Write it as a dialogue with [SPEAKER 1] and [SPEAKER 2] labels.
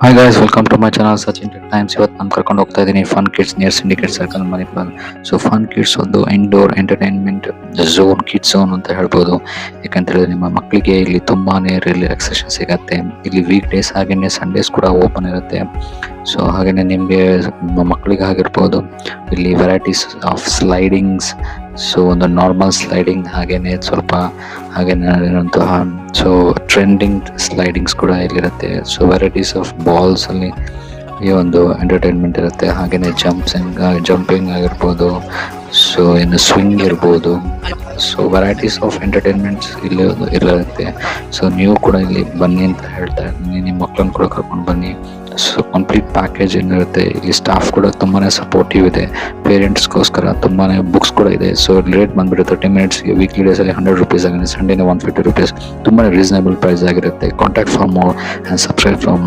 [SPEAKER 1] Hi guys, welcome to my channel Sachin tech times. ಇವತ್ತು ನಾನು ಕರ್ಕೊಂಡು ಹೋಗ್ತಾ ಇದ್ದೀನಿ fun kids near Syndicate Circle Manipal. So fun kids ಒಂದು indoor entertainment zone, kids zone ಅಂತ ಹೇಳ್ಬೋದು. ಯಾಕಂತ ಹೇಳಿದ್ರೆ ನಿಮ್ಮ ಮಕ್ಕಳಿಗೆ ಇಲ್ಲಿ ತುಂಬಾನೇ ರಿಲ್ಯಾಕ್ಸೇಷನ್ ಸಿಗತ್ತೆ. ಇಲ್ಲಿ ವೀಕ್ ಡೇಸ್ ಹಾಗೇನೆ ಸಂಡೇಸ್ ಕೂಡ ಓಪನ್ ಇರುತ್ತೆ. ಸೊ ಹಾಗೇನೆ ನಿಮಗೆ ಮಕ್ಕಳಿಗೆ ಆಗಿರ್ಬೋದು ಇಲ್ಲಿ ವೆರೈಟೀಸ್ ಆಫ್ ಸ್ಲೈಡಿಂಗ್ಸ್. ಸೊ ಒಂದು ನಾರ್ಮಲ್ ಸ್ಲೈಡಿಂಗ್ ಹಾಗೇನೆ ಸ್ವಲ್ಪ ಹಾಗೇನೆ ಸೊ ಟ್ರೆಂಡಿಂಗ್ ಸ್ಲೈಡಿಂಗ್ಸ್ ಕೂಡ ಇಲ್ಲಿರುತ್ತೆ. ಸೊ ವೆರೈಟೀಸ್ ಆಫ್ ಬಾಲ್ಸ್ ಅಲ್ಲಿ ಈ ಒಂದು ಎಂಟರ್ಟೈನ್ಮೆಂಟ್ ಇರುತ್ತೆ. ಹಾಗೇನೆ ಜಂಪಿಂಗ್ ಆಗಿರ್ಬೋದು, ಸೊ ಇನ್ನು ಸ್ವಿಂಗ್ ಇರ್ಬೋದು. ಸೊ ವೆರೈಟೀಸ್ ಆಫ್ ಎಂಟರ್ಟೈನ್ಮೆಂಟ್ಸ್ ಇಲ್ಲಿ ಇರುತ್ತೆ. ಸೊ ನೀವು ಕೂಡ ಇಲ್ಲಿ ಬನ್ನಿ ಅಂತ ಹೇಳ್ತಾ ಇದ್ದೀನಿ. ನಿಮ್ಮ ಮಕ್ಕಳನ್ನು ಕೂಡ ಕರ್ಕೊಂಡು ಬನ್ನಿ. ಸೊ ಕಂಪ್ಲೀಟ್ ಪ್ಯಾಕೇಜ್ ಏನಿರುತ್ತೆ. ಇಲ್ಲಿ ಸ್ಟಾಫ್ ಕೂಡ ತುಂಬಾನೇ ಸಪೋರ್ಟಿವ್ ಇದೆ. ಪೇರೆಂಟ್ಸ್ಗೋಸ್ಕರ ತುಂಬಾನೇ ಬುಕ್ಸ್ ಕೂಡ ಇದೆ. ಸೊ ರೇಟ್ ಬಂದ್ಬಿಟ್ಟು 30 minutes ವೀಕ್ಲಿ ಡೇಸ್ ಅಲ್ಲಿ 100 rupees ಆಗಿದೆ. ಸಂಡೇನ 150 rupees. ತುಂಬಾನೇ ರೀಸನಬಲ್ ಪ್ರೈಸ್ ಆಗಿರುತ್ತೆ. Contact for more and subscribe for more.